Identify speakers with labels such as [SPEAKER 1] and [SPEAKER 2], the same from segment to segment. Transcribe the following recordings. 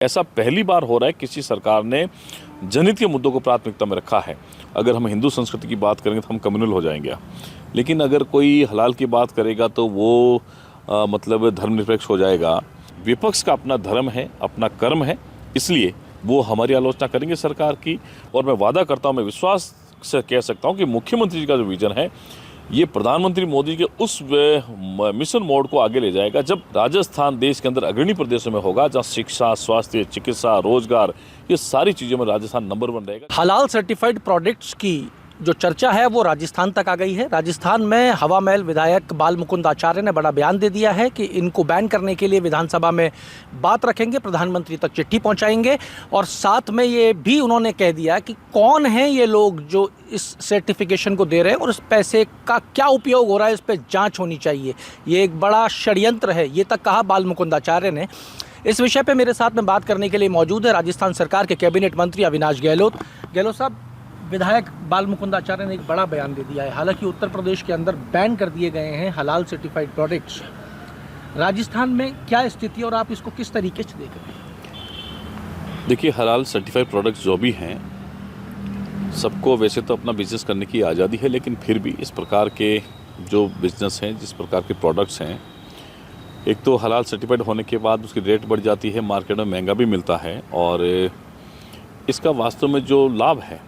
[SPEAKER 1] ऐसा पहली बार हो रहा है किसी सरकार ने जनहित के मुद्दों को प्राथमिकता में रखा है। अगर हम हिंदू संस्कृति की बात करेंगे तो हम कम्युनल हो जाएंगे, लेकिन अगर कोई हलाल की बात करेगा तो वो मतलब धर्मनिरपेक्ष हो जाएगा। विपक्ष का अपना धर्म है, अपना कर्म है, इसलिए वो हमारी आलोचना करेंगे सरकार की। और मैं वादा करता हूँ, मैं विश्वास से कह सकता हूँ कि मुख्यमंत्री जी का जो विजन है ये प्रधानमंत्री मोदी के उस मिशन मोड को आगे ले जाएगा जब राजस्थान देश के अंदर अग्रणी प्रदेशों में होगा, जहां शिक्षा, स्वास्थ्य, चिकित्सा, रोजगार, ये सारी चीजों में राजस्थान नंबर 1 रहेगा।
[SPEAKER 2] हलाल सर्टिफाइड प्रोडक्ट्स की जो चर्चा है वो राजस्थान तक आ गई है। राजस्थान में हवा महल विधायक बाल मुकुंद आचार्य ने बड़ा बयान दे दिया है कि इनको बैन करने के लिए विधानसभा में बात रखेंगे, प्रधानमंत्री तक चिट्ठी पहुंचाएंगे। और साथ में ये भी उन्होंने कह दिया कि कौन है ये लोग जो इस सर्टिफिकेशन को दे रहे हैं और इस पैसे का क्या उपयोग हो रहा है, इस पर जाँच होनी चाहिए। ये एक बड़ा षड्यंत्र है, ये तक कहा बाल मुकुंद आचार्य ने। इस विषय पे मेरे साथ में बात करने के लिए मौजूद है राजस्थान सरकार के कैबिनेट मंत्री अविनाश गहलोत। गहलोत साहब, विधायक बाल मुकुंद आचार्य ने एक बड़ा बयान दे दिया है। हालांकि उत्तर प्रदेश के अंदर बैन कर दिए गए हैं हलाल सर्टिफाइड प्रोडक्ट्स, राजस्थान में क्या स्थिति और आप इसको किस तरीके से देख रहे हैं?
[SPEAKER 1] देखिए, हलाल सर्टिफाइड प्रोडक्ट्स जो भी हैं, सबको वैसे तो अपना बिजनेस करने की आज़ादी है, लेकिन फिर भी इस प्रकार के जो बिजनेस हैं, जिस प्रकार के प्रोडक्ट्स हैं, एक तो हलाल सर्टिफाइड होने के बाद उसकी रेट बढ़ जाती है, मार्केट में महंगा भी मिलता है। और इसका वास्तव में जो लाभ है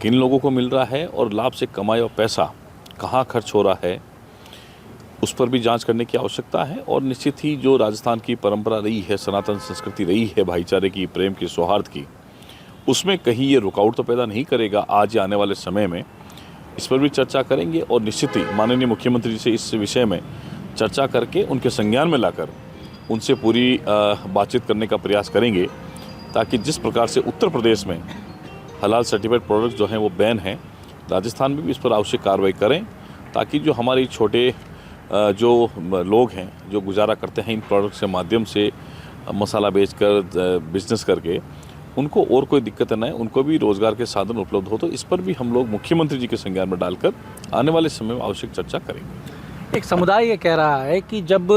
[SPEAKER 1] किन लोगों को मिल रहा है और लाभ से कमाया हुआ पैसा कहाँ खर्च हो रहा है, उस पर भी जांच करने की आवश्यकता है। और निश्चित ही जो राजस्थान की परंपरा रही है, सनातन संस्कृति रही है भाईचारे की, प्रेम की, सौहार्द की, उसमें कहीं ये रुकावट तो पैदा नहीं करेगा। आज या आने वाले समय में इस पर भी चर्चा करेंगे और निश्चित ही माननीय मुख्यमंत्री जी से इस विषय में चर्चा करके उनके संज्ञान में लाकर उनसे पूरी बातचीत करने का प्रयास करेंगे, ताकि जिस प्रकार से उत्तर प्रदेश में हलाल सर्टिफाइड प्रोडक्ट्स जो हैं वो बैन हैं, राजस्थान में भी इस पर आवश्यक कार्रवाई करें, ताकि जो हमारे छोटे जो लोग हैं जो गुजारा करते हैं इन प्रोडक्ट्स के माध्यम से, मसाला बेचकर, बिजनेस करके, उनको और कोई दिक्कत न आए, उनको भी रोज़गार के साधन उपलब्ध हो। तो इस पर भी हम लोग मुख्यमंत्री जी के संज्ञान में डालकर आने वाले समय में आवश्यक चर्चा करेंगे।
[SPEAKER 2] एक समुदाय ये कह रहा है कि जब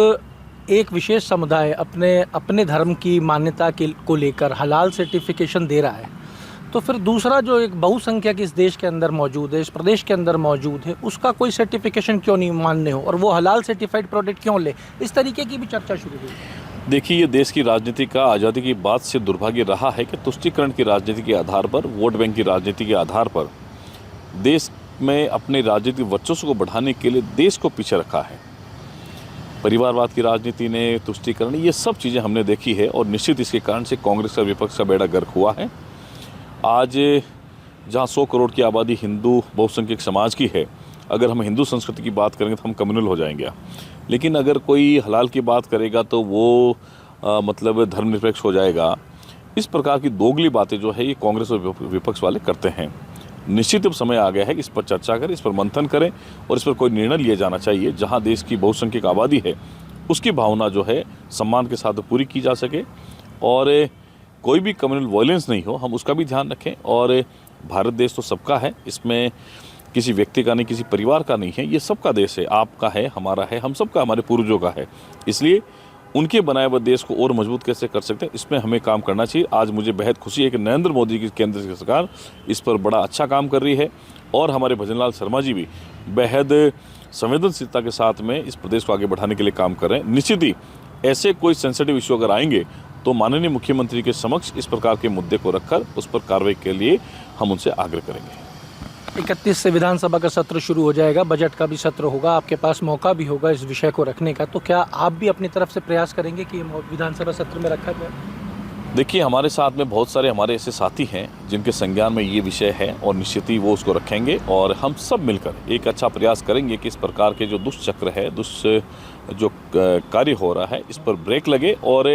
[SPEAKER 2] एक विशेष समुदाय अपने धर्म की मान्यता को लेकर हलाल सर्टिफिकेशन दे रहा है, तो फिर दूसरा जो एक बहुसंख्यक इस देश के अंदर मौजूद है, इस प्रदेश के अंदर मौजूद है, उसका कोई सर्टिफिकेशन क्यों नहीं मान्य हो और वो हलाल सर्टिफाइड प्रोडक्ट क्यों ले? इस तरीके की भी चर्चा शुरू हुई।
[SPEAKER 1] देखिए, ये देश की राजनीति का आज़ादी की बात से दुर्भाग्य रहा है कि तुष्टीकरण की राजनीति के आधार पर, वोट बैंक की राजनीति के आधार पर देश में अपने राजनीतिक वर्चस्व को बढ़ाने के लिए देश को पीछे रखा है। परिवारवाद की राजनीति ने, तुष्टीकरण, ये सब चीज़ें हमने देखी है और निश्चित इसके कारण से कांग्रेस और विपक्ष का बेड़ा गर्क हुआ है। आज जहाँ 100 करोड़ की आबादी हिंदू बहुसंख्यक समाज की है, अगर हम हिंदू संस्कृति की बात करेंगे तो हम कम्युनल हो जाएंगे, लेकिन अगर कोई हलाल की बात करेगा तो वो मतलब धर्मनिरपेक्ष हो जाएगा। इस प्रकार की दोगली बातें जो है ये कांग्रेस और विपक्ष वाले करते हैं। निश्चित अब समय आ गया है कि इस पर चर्चा करें, इस पर मंथन करें और इस पर कोई निर्णय लिया जाना चाहिए जहाँ देश की बहुसंख्यक आबादी है उसकी भावना जो है सम्मान के साथ पूरी की जा सके और कोई भी कम्युनल वायलेंस नहीं हो, हम उसका भी ध्यान रखें। और भारत देश तो सबका है, इसमें किसी व्यक्ति का नहीं, किसी परिवार का नहीं है, ये सबका देश है, आपका है, हमारा है, हम सबका, हमारे पूर्वजों का है। इसलिए उनके बनाए हुए देश को और मजबूत कैसे कर सकते हैं, इसमें हमें काम करना चाहिए। आज मुझे बेहद खुशी है कि नरेंद्र मोदी की केंद्र की सरकार इस पर बड़ा अच्छा काम कर रही है और हमारे भजनलाल शर्मा जी भी बेहद संवेदनशीलता के साथ में इस प्रदेश को आगे बढ़ाने के लिए काम कर रहे हैं। निश्चित ही ऐसे कोई सेंसिटिव इशू अगर आएंगे तो माननीय मुख्यमंत्री के समक्ष इस प्रकार के मुद्दे को रखकर उस पर कार्रवाई के लिए हम उनसे आग्रह करेंगे।
[SPEAKER 2] 31 से विधानसभा का सत्र शुरू हो जाएगा, बजट का भी सत्र होगा, आपके पास मौका भी होगा इस विषय को रखने का, तो क्या आप भी अपनी तरफ से प्रयास करेंगे कि विधानसभा सत्र में रखा जाए?
[SPEAKER 1] देखिए, हमारे साथ में बहुत सारे हमारे ऐसे साथी हैं जिनके संज्ञान में ये विषय है और निश्चित ही वो उसको रखेंगे और हम सब मिलकर एक अच्छा प्रयास करेंगे कि इस प्रकार के जो दुष्चक्र है, जो कार्य हो रहा है, इस पर ब्रेक लगे और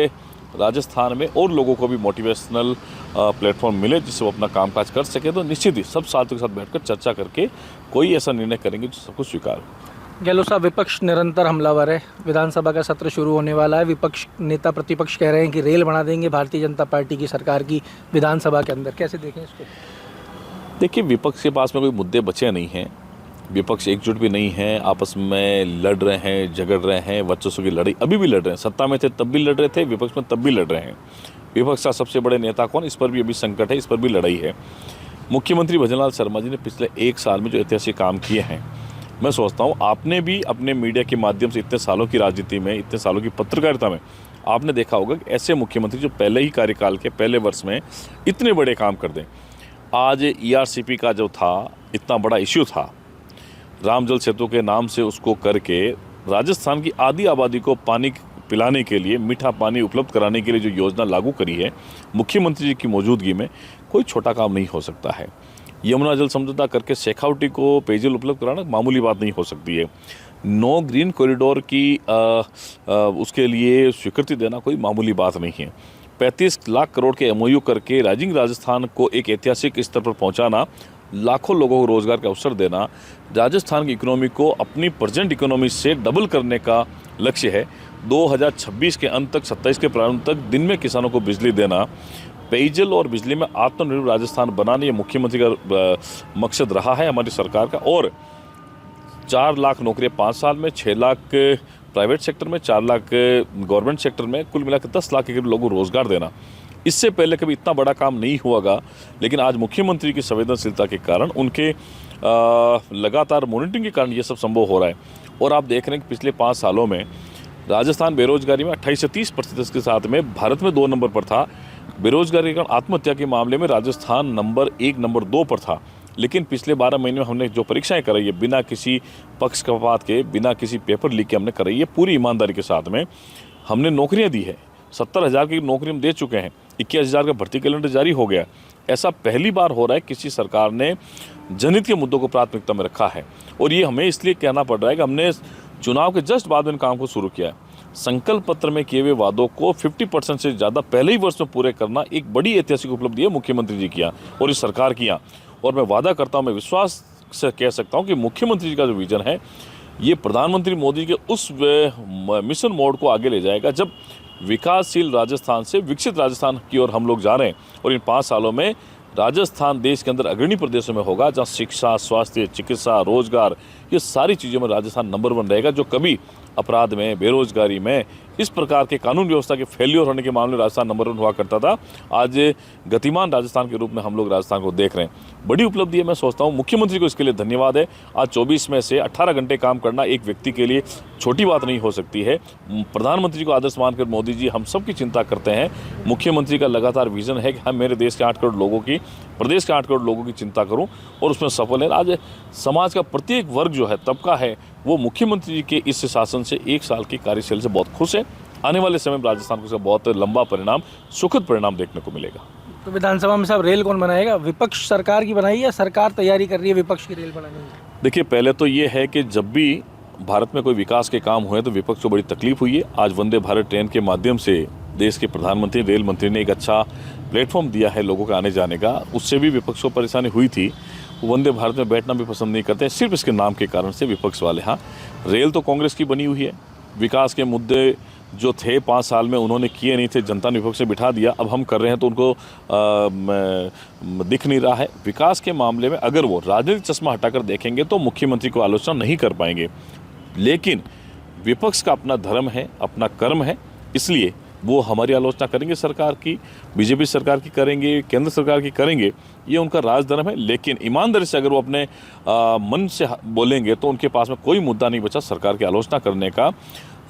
[SPEAKER 1] राजस्थान में और लोगों को भी मोटिवेशनल प्लेटफॉर्म मिले जिससे वो अपना कामकाज कर सके। तो निश्चित ही सब साथियों के साथ बैठकर चर्चा करके कोई ऐसा निर्णय करेंगे जो सबको स्वीकार हो।
[SPEAKER 2] गहलोत साहब, विपक्ष निरंतर हमलावर है, विधानसभा का सत्र शुरू होने वाला है, विपक्ष नेता प्रतिपक्ष कह रहे हैं कि रेल बना देंगे भारतीय जनता पार्टी की सरकार की विधानसभा के अंदर, कैसे देखें इसको?
[SPEAKER 1] देखिए, विपक्ष के पास में कोई मुद्दे बचे नहीं हैं, विपक्ष एकजुट भी नहीं है, आपस में लड़ रहे हैं, झगड़ रहे हैं, वर्चस्व की लड़ाई अभी भी लड़ रहे हैं। सत्ता में थे तब भी लड़ रहे थे, विपक्ष में तब भी लड़ रहे हैं। विपक्ष का सबसे बड़े नेता कौन, इस पर भी अभी संकट है, इस पर भी लड़ाई है। मुख्यमंत्री भजनलाल शर्मा जी ने पिछले 1 साल में जो ऐतिहासिक काम किए हैं, मैं सोचता हूँ आपने भी अपने मीडिया के माध्यम से इतने सालों की राजनीति में, इतने सालों की पत्रकारिता में आपने देखा होगा कि ऐसे मुख्यमंत्री जो पहले ही कार्यकाल के पहले वर्ष में इतने बड़े काम कर दें। आज ERCP का जो था इतना बड़ा इश्यू था, राम जल सेतु के नाम से उसको करके राजस्थान की आधी आबादी को पानी पिलाने के लिए, मीठा पानी उपलब्ध कराने के लिए जो योजना लागू करी है मुख्यमंत्री जी की मौजूदगी में, कोई छोटा काम नहीं हो सकता है। यमुना जल समझौता करके शेखावटी को पेयजल उपलब्ध कराना मामूली बात नहीं हो सकती है। 9 ग्रीन कॉरिडोर की उसके लिए स्वीकृति देना कोई मामूली बात नहीं है। 35 लाख करोड़ के MOU करके राइजिंग राजस्थान को एक ऐतिहासिक स्तर पर पहुंचाना, लाखों लोगों को रोजगार का अवसर देना, राजस्थान की इकोनॉमी को अपनी प्रेजेंट इकोनॉमी से डबल करने का लक्ष्य है। 2026 के अंत तक, 27 के प्रारंभ तक दिन में किसानों को बिजली देना, पेयजल और बिजली में आत्मनिर्भर राजस्थान बनाने, ये मुख्यमंत्री का मकसद रहा है हमारी सरकार का। और 4 लाख नौकरियाँ 5 साल में, 6 लाख प्राइवेट सेक्टर में, 4 लाख गवर्नमेंट सेक्टर में, कुल मिलाकर 10 लाख के करीब लोगों को रोजगार देना। इससे पहले कभी इतना बड़ा काम नहीं हुआगा, लेकिन आज मुख्यमंत्री की संवेदनशीलता के कारण, उनके लगातार मॉनिटरिंग के कारण ये सब संभव हो रहा है। और आप देख रहे हैं कि पिछले 5 सालों में राजस्थान बेरोजगारी में 28 से 30% के साथ में भारत में 2 नंबर पर था। बेरोजगारी के कारण आत्महत्या के मामले में राजस्थान नंबर 1, नंबर 2 पर था। लेकिन पिछले 12 महीने में हमने जो परीक्षाएं कराई है, बिना किसी पक्षपात के, बिना किसी पेपर लीक के हमने कराई है, पूरी ईमानदारी के साथ में हमने नौकरियां दी है। 70,000 की नौकरी हम दे चुके हैं, 21,000 का भर्ती कैलेंडर जारी हो गया। ऐसा पहली बार हो रहा है किसी सरकार ने जनहित के मुद्दों को प्राथमिकता में रखा है। और ये हमें इसलिए कहना पड़ रहा है कि हमने चुनाव के जस्ट बाद में काम को शुरू किया है। संकल्प पत्र में किए हुए वादों को 50% से ज़्यादा पहले ही वर्ष में पूरे करना एक बड़ी ऐतिहासिक उपलब्धि है मुख्यमंत्री जी किया और इस सरकार किया। और मैं वादा करता हूँ, मैं विश्वास से कह सकता हूँ कि मुख्यमंत्री जी का जो विजन है, ये प्रधानमंत्री मोदी के उस मिशन मोड को आगे ले जाएगा जब विकासशील राजस्थान से विकसित राजस्थान की ओर हम लोग जा रहे हैं। और इन 5 सालों में राजस्थान देश के अंदर अग्रणी प्रदेशों में होगा, जहाँ शिक्षा, स्वास्थ्य, चिकित्सा, रोजगार, ये सारी चीज़ों में राजस्थान नंबर 1 रहेगा। जो कभी अपराध में, बेरोजगारी में, इस प्रकार के कानून व्यवस्था के फेल्योर होने के मामले में राजस्थान नंबर 1 हुआ करता था, आज गतिमान राजस्थान के रूप में हम लोग राजस्थान को देख रहे हैं। बड़ी उपलब्धि है। मैं सोचता हूँ मुख्यमंत्री को इसके लिए धन्यवाद है। आज 24 में से 18 घंटे काम करना एक व्यक्ति के लिए छोटी बात नहीं हो सकती है। प्रधानमंत्री को आदर्श मानकर मोदी जी हम सब की चिंता करते हैं। मुख्यमंत्री का लगातार विजन है कि हम मेरे देश के 8 करोड़ लोगों की, प्रदेश के 8 करोड़ लोगों की चिंता करूं और उसमें सफल है। आज समाज का प्रत्येक वर्ग जो है, तबका है, वो मुख्यमंत्री जी के इस शासन से 1 साल की कार्यशैली से बहुत खुश है। आने वाले समय में राजस्थान को इसका बहुत लंबा परिणाम, सुखद परिणाम देखने को मिलेगा।
[SPEAKER 2] तो विधानसभा में साहब रेल कौन बनाएगा? विपक्ष सरकार की बनाई या सरकार तैयारी कर रही है विपक्ष की रेल बनाने की?
[SPEAKER 1] देखिए, पहले तो ये है कि जब भी भारत में कोई विकास के काम हुए तो विपक्ष को बड़ी तकलीफ हुई है। आज वंदे भारत ट्रेन के माध्यम से देश के प्रधानमंत्री, रेल मंत्री ने एक अच्छा प्लेटफॉर्म दिया है लोगों के आने जाने का। उससे भी विपक्ष को परेशानी हुई थी। वंदे भारत में बैठना भी पसंद नहीं करते, सिर्फ इसके नाम के कारण से विपक्ष वाले। हाँ, रेल तो कांग्रेस की बनी हुई है। विकास के मुद्दे जो थे 5 साल में उन्होंने किए नहीं थे, जनता ने विपक्ष से बिठा दिया। अब हम कर रहे हैं तो उनको दिख नहीं रहा है। विकास के मामले में अगर वो राजनीतिक चश्मा हटाकर देखेंगे तो मुख्यमंत्री को आलोचना नहीं कर पाएंगे। लेकिन विपक्ष का अपना धर्म है, अपना कर्म है, इसलिए वो हमारी आलोचना करेंगे, सरकार की, बीजेपी सरकार की करेंगे, केंद्र सरकार की करेंगे, ये उनका राजधर्म है। लेकिन ईमानदारी से अगर वो अपने मन से बोलेंगे तो उनके पास में कोई मुद्दा नहीं बचा सरकार की आलोचना करने का।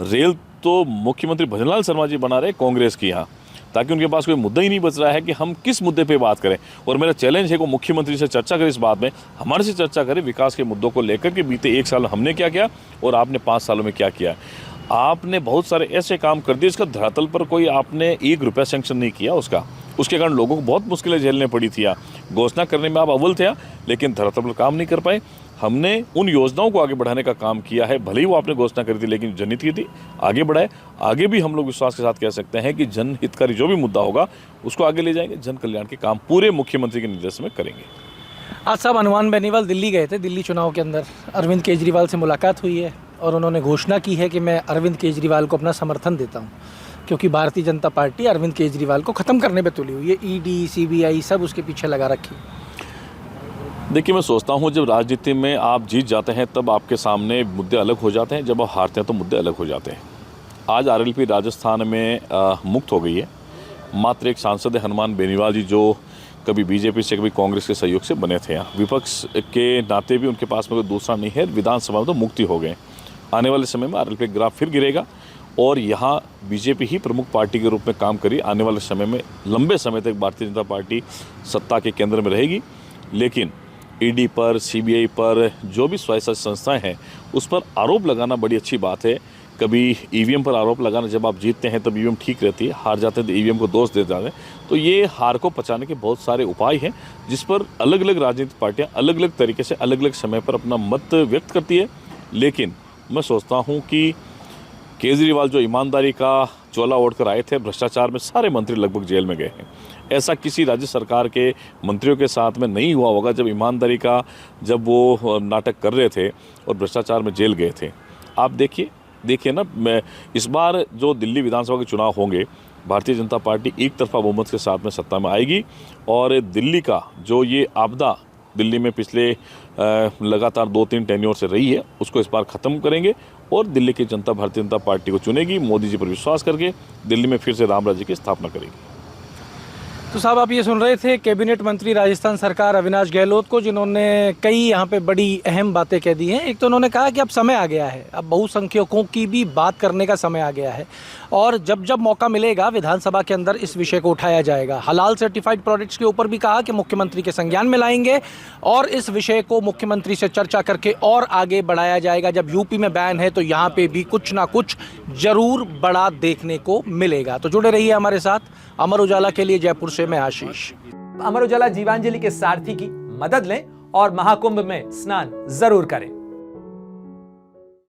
[SPEAKER 1] रेल तो मुख्यमंत्री भजनलाल शर्मा जी बना रहे कांग्रेस की यहाँ, ताकि उनके पास कोई मुद्दा ही नहीं बच रहा है कि हम किस मुद्दे पे बात करें। और मेरा चैलेंज है कि मुख्यमंत्री से चर्चा करें, इस बात में हमारे से चर्चा करें विकास के मुद्दों को लेकर कि बीते 1 साल में हमने क्या किया और आपने 5 सालों में क्या किया। आपने बहुत सारे ऐसे काम कर दिए इसका धरातल पर कोई आपने 1 रुपया सैंक्शन नहीं किया उसके कारण लोगों को बहुत मुश्किलें झेलने पड़ी थी। घोषणा करने में आप अव्वल थे, लेकिन धरातल पर काम नहीं कर पाए। हमने उन योजनाओं को आगे बढ़ाने का काम किया है। भले ही वो आपने घोषणा करी थी, लेकिन जनहित की थी, आगे बढ़ाए। आगे भी हम लोग विश्वास के साथ कह सकते हैं कि जनहितकारी जो भी मुद्दा होगा उसको आगे ले जाएंगे। जन कल्याण के काम पूरे मुख्यमंत्री के निर्देश में करेंगे।
[SPEAKER 2] आज साहब हनुमान बेनीवाल दिल्ली गए थे। दिल्ली चुनाव के अंदर अरविंद केजरीवाल से मुलाकात हुई है और उन्होंने घोषणा की है कि मैं अरविंद केजरीवाल को अपना समर्थन देता हूं, क्योंकि भारतीय जनता पार्टी अरविंद केजरीवाल को ख़त्म करने पे तुली हुई है। ईडी, सीबीआई सब उसके पीछे लगा रखी।
[SPEAKER 1] देखिए, मैं सोचता हूँ जब राजनीति में आप जीत जाते हैं तब आपके सामने मुद्दे अलग हो जाते हैं, जब आप हारते हैं तो मुद्दे अलग हो जाते हैं। आज आरएलपी राजस्थान में मुक्त हो गई है। मात्र एक सांसद है हनुमान बेनीवाल जी, जो कभी बीजेपी से कभी कांग्रेस के सहयोग से बने थे। यहाँ विपक्ष के नाते भी उनके पास में कोई दूसरा नहीं है। विधानसभा में तो मुक्ति हो गए। आने वाले समय में आरएलपी ग्राफ फिर गिरेगा और यहाँ बीजेपी ही प्रमुख पार्टी के रूप में काम करी। आने वाले समय में लंबे समय तक भारतीय जनता पार्टी सत्ता के केंद्र में रहेगी। लेकिन ईडी पर, सीबीआई पर, जो भी स्वायत्त संस्थाएं हैं, उस पर आरोप लगाना बड़ी अच्छी बात है। कभी ईवीएम पर आरोप लगाना, जब आप जीतते हैं तब ईवीएम ठीक रहती है, हार जाते हैं तो ईवीएम को दोष दे जाते हैं। तो ये हार को पचाने के बहुत सारे उपाय हैं, जिस पर अलग अलग राजनीतिक पार्टियां अलग अलग तरीके से अलग अलग समय पर अपना मत व्यक्त करती है। लेकिन मैं सोचता हूँ कि केजरीवाल जो ईमानदारी का चोला ओढ़कर आए थे, भ्रष्टाचार में सारे मंत्री लगभग जेल में गए हैं। ऐसा किसी राज्य सरकार के मंत्रियों के साथ में नहीं हुआ होगा जब ईमानदारी का जब वो नाटक कर रहे थे और भ्रष्टाचार में जेल गए थे। आप देखिए ना, मैं इस बार जो दिल्ली विधानसभा के चुनाव होंगे, भारतीय जनता पार्टी एक तरफा बहुमत के साथ में सत्ता में आएगी और दिल्ली का जो ये आपदा दिल्ली में पिछले लगातार 2-3 टेन्योर से रही है, उसको इस बार ख़त्म करेंगे और दिल्ली की जनता भारतीय जनता पार्टी को चुनेगी। मोदी जी पर विश्वास करके दिल्ली में फिर से राम राज्य की स्थापना करेगी।
[SPEAKER 2] तो साहब, आप ये सुन रहे थे कैबिनेट मंत्री राजस्थान सरकार अविनाश गहलोत को, जिन्होंने कई यहाँ पे बड़ी अहम बातें कह दी हैं। एक तो उन्होंने कहा कि अब समय आ गया है, अब बहुसंख्यकों की भी बात करने का समय आ गया है और जब जब मौका मिलेगा विधानसभा के अंदर इस विषय को उठाया जाएगा। हलाल सर्टिफाइड प्रोडक्ट्स के ऊपर भी कहा कि मुख्यमंत्री के संज्ञान में लाएंगे और इस विषय को मुख्यमंत्री से चर्चा करके और आगे बढ़ाया जाएगा। जब यूपी में बैन है तो यहाँ पे भी कुछ ना कुछ जरूर बड़ा देखने को मिलेगा। तो जुड़े रहिए हमारे साथ। अमर उजाला के लिए जयपुर से मैं आशीष।
[SPEAKER 3] अमर उजाला जीवांजलि के सारथी की मदद लें और महाकुंभ में स्नान जरूर करें।